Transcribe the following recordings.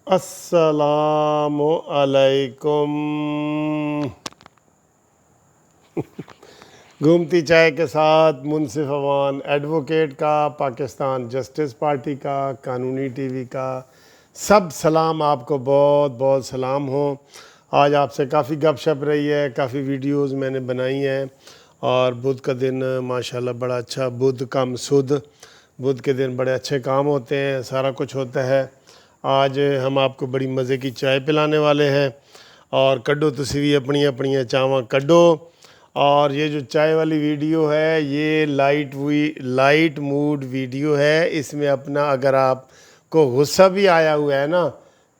السلام علیکم۔ گھومتی چائے کے ساتھ منصف امان ایڈوکیٹ کا، پاکستان جسٹس پارٹی کا، قانونی ٹی وی کا سب سلام، آپ کو بہت بہت سلام ہو۔ آج آپ سے کافی گپ شپ رہی ہے، کافی ویڈیوز میں نے بنائی ہیں، اور بدھ کا دن ماشاءاللہ بڑا اچھا، بدھ کم سدھ، بدھ کے دن بڑے اچھے کام ہوتے ہیں، سارا کچھ ہوتا ہے۔ آج ہم آپ کو بڑی مزے کی چائے پلانے والے ہیں، اور کڈو تسی بھی اپنی اپنی چاواں کڈو۔ اور یہ جو چائے والی ویڈیو ہے یہ لائٹ موڈ ویڈیو ہے۔ اس میں اپنا اگر آپ کو غصہ بھی آیا ہوا ہے نا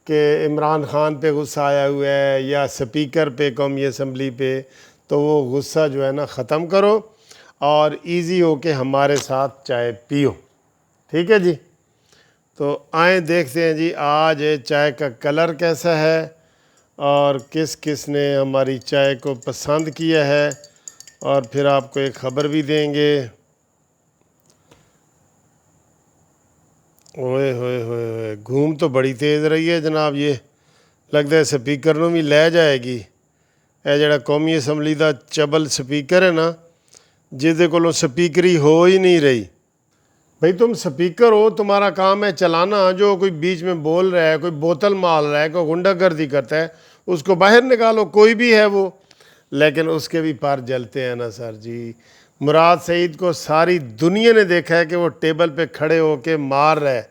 کہ عمران خان پہ غصہ آیا ہوا ہے یا سپیکر پہ، قومی اسمبلی پہ، تو وہ غصہ جو ہے نا ختم کرو اور ایزی ہو کے ہمارے ساتھ چائے پیو، ٹھیک ہے جی؟ تو آئیں دیکھتے ہیں جی آج چائے کا کلر کیسا ہے، اور کس کس نے ہماری چائے کو پسند کیا ہے، اور پھر آپ کو ایک خبر بھی دیں گے۔ اوئے ہوئے ہوئے ہوئے، گھوم تو بڑی تیز رہی ہے جناب، یہ لگتا ہے سپیکر نو بھی لے جائے گی۔ اے جڑا قومی اسمبلی دا چبل سپیکر ہے نا، جس دے کولوں سپیکری ہو ہی نہیں رہی۔ بھئی تم سپیکر ہو، تمہارا کام ہے چلانا، جو کوئی بیچ میں بول رہا ہے، کوئی بوتل مال رہا ہے، کوئی غنڈہ گردی کرتا ہے، اس کو باہر نکالو، کوئی بھی ہے وہ۔ لیکن اس کے بھی پار جلتے ہیں نا سر جی۔ مراد سعید کو ساری دنیا نے دیکھا ہے کہ وہ ٹیبل پہ کھڑے ہو کے مار رہا ہے،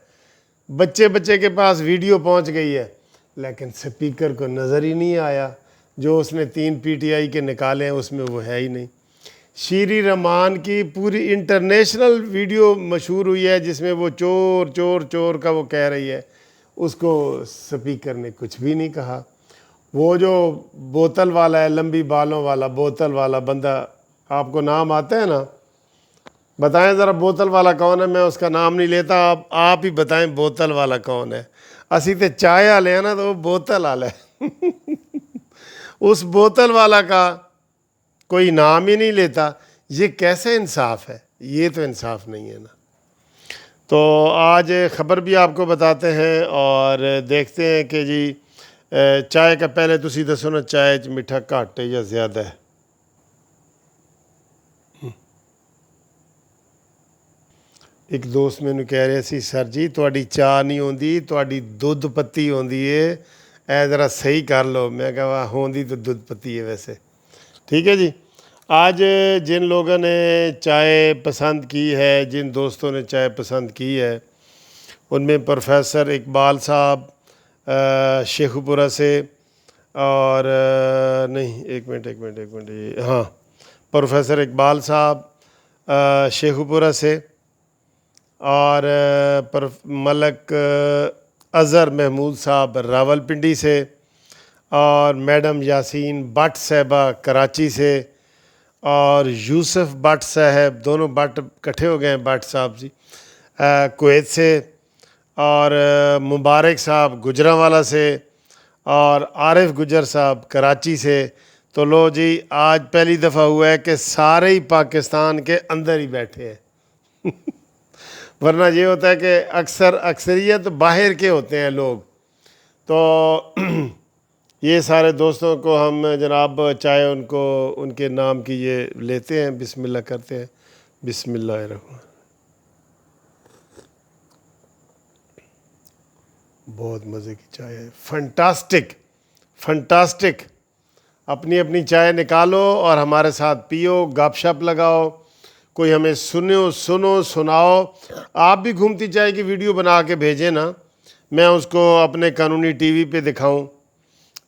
بچے کے پاس ویڈیو پہنچ گئی ہے، لیکن سپیکر کو نظر ہی نہیں آیا۔ جو اس نے 3 PTI کے نکالے ہیں اس میں وہ ہے ہی نہیں۔ شیری رحمان کی پوری انٹرنیشنل ویڈیو مشہور ہوئی ہے جس میں وہ چور چور چور کا وہ کہہ رہی ہے، اس کو سپیکر نے کچھ بھی نہیں کہا۔ وہ جو بوتل والا ہے، لمبی بالوں والا بوتل والا بندہ، آپ کو نام آتا ہے نا؟ بتائیں ذرا بوتل والا کون ہے؟ میں اس کا نام نہیں لیتا، آپ ہی بتائیں بوتل والا کون ہے۔ اسی تے چائے والے ہیں نا، تو وہ بوتل والا ہے۔ اس بوتل والا کا کوئی نام ہی نہیں لیتا، یہ کیسے انصاف ہے؟ یہ تو انصاف نہیں ہے نا۔ تو آج خبر بھی آپ کو بتاتے ہیں، اور دیکھتے ہیں کہ جی چائے کا پہلے تسی دسو نا، چائے چ میٹھا گھٹ ہے یا زیادہ ہے؟ ایک دوست مینوں کہہ رہے سی، سر جی تہاڈی چاہ نہیں ہوندی، تہاڈی دودھ پتی ہوندی ہے، اے ذرا صحیح کر لو۔ میں کہا ہوندی تو دودھ پتی ہے ویسے، ٹھیک ہے جی۔ آج جن لوگوں نے چائے پسند کی ہے، جن دوستوں نے چائے پسند کی ہے، ان میں پروفیسر اقبال صاحب شیخو پورہ سے، اور نہیں ایک منٹ ہاں، پروفیسر اقبال صاحب شیخو پورہ سے، اور ملک اظہر محمود صاحب راول پنڈی سے، اور میڈم یاسین بٹ صاحبہ کراچی سے، اور یوسف بٹ صاحب، دونوں بٹ کٹھے ہو گئے ہیں، بٹ صاحب جی، کویت سے، اور مبارک صاحب گجرانوالہ سے، اور عارف گجر صاحب کراچی سے۔ تو لو جی، آج پہلی دفعہ ہوا ہے کہ سارے ہی پاکستان کے اندر ہی بیٹھے ہیں۔ ورنہ یہ ہوتا ہے کہ اکثریت باہر کے ہوتے ہیں لوگ۔ تو یہ سارے دوستوں کو ہم جناب چائے ان کے نام کی یہ لیتے ہیں، بسم اللہ کرتے ہیں۔ بسم اللہ الرحمن۔ بہت مزے کی چائے ہے، فنٹاسٹک۔ اپنی اپنی چائے نکالو اور ہمارے ساتھ پیو، گپ شپ لگاؤ، کوئی ہمیں سناؤ۔ آپ بھی گھومتی چائے کی ویڈیو بنا کے بھیجیں نا، میں اس کو اپنے قانونی ٹی وی پہ دکھاؤں۔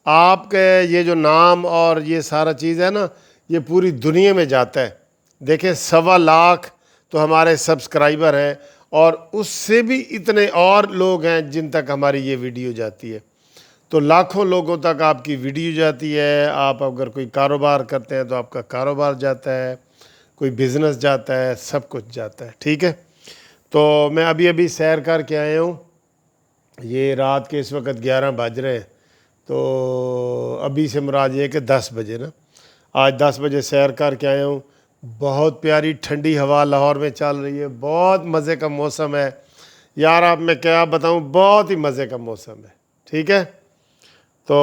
آپ کے یہ جو نام اور یہ سارا چیز ہے نا، یہ پوری دنیا میں جاتا ہے۔ دیکھیں 1.25 لاکھ تو ہمارے سبسکرائبر ہیں، اور اس سے بھی اتنے اور لوگ ہیں جن تک ہماری یہ ویڈیو جاتی ہے۔ تو لاکھوں لوگوں تک آپ کی ویڈیو جاتی ہے۔ آپ اگر کوئی کاروبار کرتے ہیں تو آپ کا کاروبار جاتا ہے، کوئی بزنس جاتا ہے، سب کچھ جاتا ہے، ٹھیک ہے؟ تو میں ابھی سیر کر کے آیا ہوں، یہ رات کے اس وقت 11 بج رہے ہیں، تو ابھی سے مراد یہ ہے کہ 10 بجے نا، آج 10 بجے سیر کر کے آیا ہوں۔ بہت پیاری ٹھنڈی ہوا لاہور میں چل رہی ہے، بہت مزے کا موسم ہے یار، آپ میں کیا بتاؤں، بہت ہی مزے کا موسم ہے، ٹھیک ہے، تو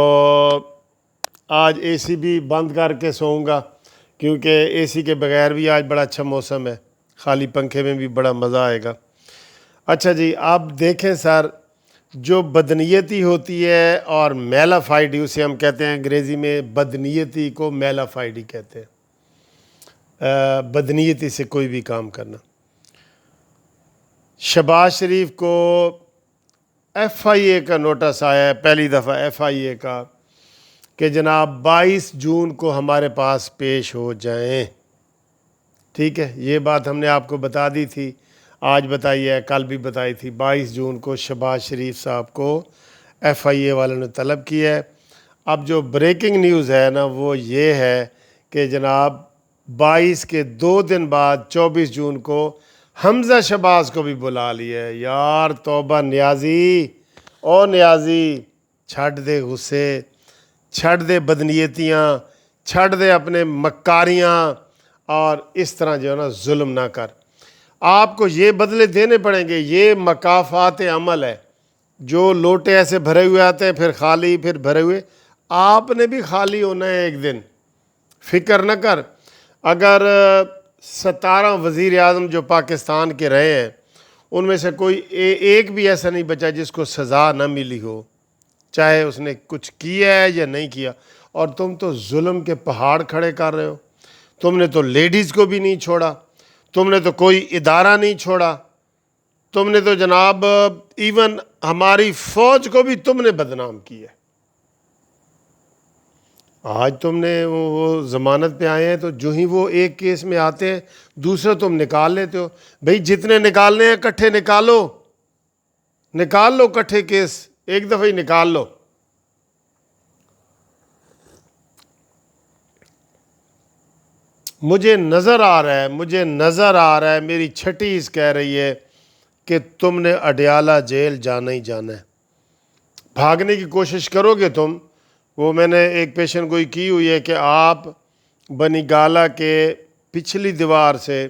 آج اے سی بھی بند کر کے سوؤں گا، کیونکہ اے سی کے بغیر بھی آج بڑا اچھا موسم ہے، خالی پنکھے میں بھی بڑا مزہ آئے گا۔ اچھا جی، آپ دیکھیں سر، جو بدنیتی ہوتی ہے اور میلا فائڈی، اسے ہم کہتے ہیں انگریزی میں، بدنیتی کو میلا فائڈی کہتے ہیں، بدنیتی سے کوئی بھی کام کرنا۔ شہباز شریف کو ایف آئی اے کا نوٹس آیا ہے، پہلی دفعہ ایف آئی اے کا، کہ جناب 22 جون کو ہمارے پاس پیش ہو جائیں۔ ٹھیک ہے، یہ بات ہم نے آپ کو بتا دی تھی، آج بتائی ہے، کل بھی بتائی تھی۔ 22 جون کو شہباز شریف صاحب کو ایف آئی اے والوں نے طلب کیا ہے۔ اب جو بریکنگ نیوز ہے نا وہ یہ ہے کہ جناب 22 کے 2 دن بعد 24 جون کو حمزہ شہباز کو بھی بلا لیا ہے۔ یار توبہ نیازی، او نیازی، چھڈ دے غصے، چھڈ دے بدنیتیاں، چھڈ دے اپنے مکاریاں، اور اس طرح جو ہے نا ظلم نہ کر۔ آپ کو یہ بدلے دینے پڑیں گے، یہ مکافات عمل ہے۔ جو لوٹے ایسے بھرے ہوئے آتے ہیں پھر خالی، پھر بھرے ہوئے، آپ نے بھی خالی ہونا ہے ایک دن، فکر نہ کر۔ اگر 17 وزیر اعظم جو پاکستان کے رہے ہیں ان میں سے کوئی ایک بھی ایسا نہیں بچا جس کو سزا نہ ملی ہو، چاہے اس نے کچھ کیا ہے یا نہیں کیا۔ اور تم تو ظلم کے پہاڑ کھڑے کر رہے ہو، تم نے تو لیڈیز کو بھی نہیں چھوڑا، تم نے تو کوئی ادارہ نہیں چھوڑا، تم نے تو جناب ایون ہماری فوج کو بھی تم نے بدنام کیا۔ آج تم نے وہ ضمانت پہ آئے ہیں تو جو ہی وہ ایک کیس میں آتے ہیں دوسرا تم نکال لیتے ہو۔ بھئی جتنے نکالنے ہیں کٹھے نکال لو کٹھے کیس، ایک دفعہ ہی نکال لو۔ مجھے نظر آ رہا ہے، میری چھٹیز کہہ رہی ہے کہ تم نے اڈیالہ جیل جانا ہی جانا ہے۔ بھاگنے کی کوشش کرو گے تم، وہ میں نے ایک پیشن گوئی کی ہوئی ہے کہ آپ بنی گالہ کے پچھلی دیوار سے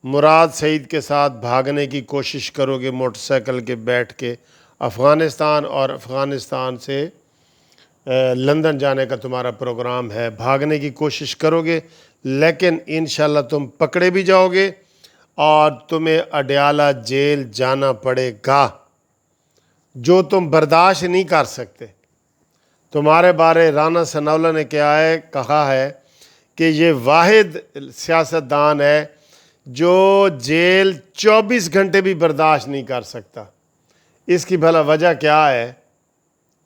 مراد سعید کے ساتھ بھاگنے کی کوشش کرو گے موٹر سائیکل کے بیٹھ کے افغانستان، اور افغانستان سے لندن جانے کا تمہارا پروگرام ہے۔ بھاگنے کی کوشش کرو گے لیکن انشاءاللہ تم پکڑے بھی جاؤ گے اور تمہیں اڈیالہ جیل جانا پڑے گا، جو تم برداشت نہیں کر سکتے۔ تمہارے بارے رانا ثناءاللہ نے کہا ہے کہ یہ واحد سیاستدان ہے جو جیل 24 گھنٹے بھی برداشت نہیں کر سکتا۔ اس کی بھلا وجہ کیا ہے؟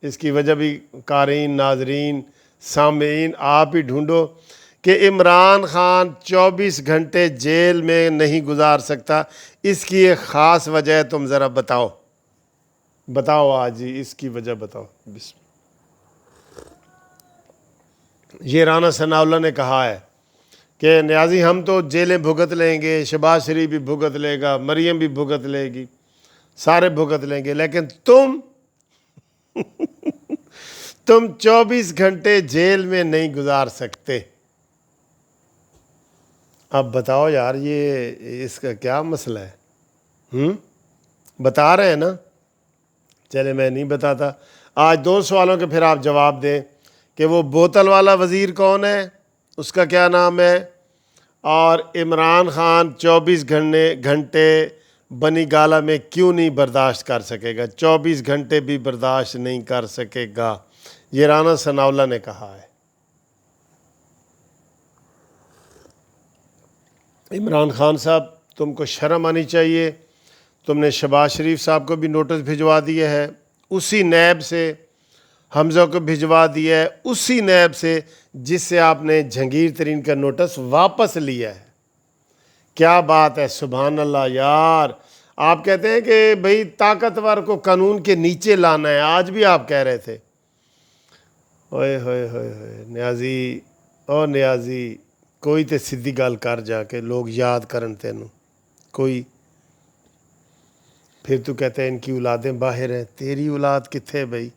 اس کی وجہ بھی قارئین، ناظرین، سامعین آپ ہی ڈھونڈو کہ عمران خان 24 گھنٹے جیل میں نہیں گزار سکتا۔ اس کی ایک خاص وجہ ہے، تم ذرا بتاؤ آج جی اس کی وجہ بتاؤ۔ یہ رانا ثناءاللہ نے کہا ہے کہ نیازی ہم تو جیلیں بھگت لیں گے، شہباز شریف بھی بھگت لے گا، مریم بھی بھگت لے گی، سارے بھگت لیں گے، لیکن تم 24 گھنٹے جیل میں نہیں گزار سکتے۔ اب بتاؤ یار، یہ اس کا کیا مسئلہ ہے؟ بتا رہے ہیں نا؟ چلے میں نہیں بتاتا۔ آج 2 سوالوں کے پھر آپ جواب دیں کہ وہ بوتل والا وزیر کون ہے، اس کا کیا نام ہے، اور عمران خان 24 گھنٹے بنی گالہ میں کیوں نہیں برداشت کر سکے گا؟ 24 گھنٹے بھی برداشت نہیں کر سکے گا، یہ رانا ثناءاللہ نے کہا ہے۔ عمران خان صاحب تم کو شرم آنی چاہیے، تم نے شہباز شریف صاحب کو بھی نوٹس بھجوا دیا ہے، اسی نیب سے حمزہ کو بھجوا دیا ہے، اسی نیب سے جس سے آپ نے جہانگیر ترین کا نوٹس واپس لیا ہے۔ کیا بات ہے، سبحان اللہ یار۔ آپ کہتے ہیں کہ بھئی طاقتور کو قانون کے نیچے لانا ہے، آج بھی آپ کہہ رہے تھے۔ اوئے ہوئے ہوئے ہوئے نیازی کوئی تے سیدھی گل کر جا کے لوگ یاد کرن تینوں کوئی، پھر تو کہتے ہیں ان کی اولادیں باہر ہیں، تیری اولاد کتھے بھئی؟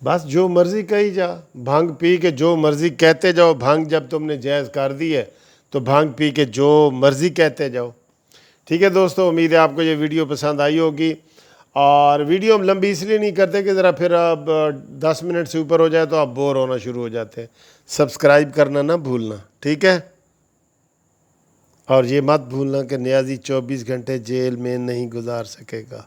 بس جو مرضی کہی جا، بھانگ پی کے جو مرضی کہتے جاؤ، بھانگ جب تم نے جائز کر دی ہے تو بھانگ پی کے جو مرضی کہتے جاؤ۔ ٹھیک ہے دوستو، امید ہے آپ کو یہ ویڈیو پسند آئی ہوگی۔ اور ویڈیو ہم لمبی اس لیے نہیں کرتے کہ ذرا پھر اب 10 منٹ سے اوپر ہو جائے تو آپ بور ہونا شروع ہو جاتے ہیں. سبسکرائب کرنا نہ بھولنا, ٹھیک ہے. اور یہ مت بھولنا کہ نیازی 24 گھنٹے جیل میں نہیں گزار سکے گا.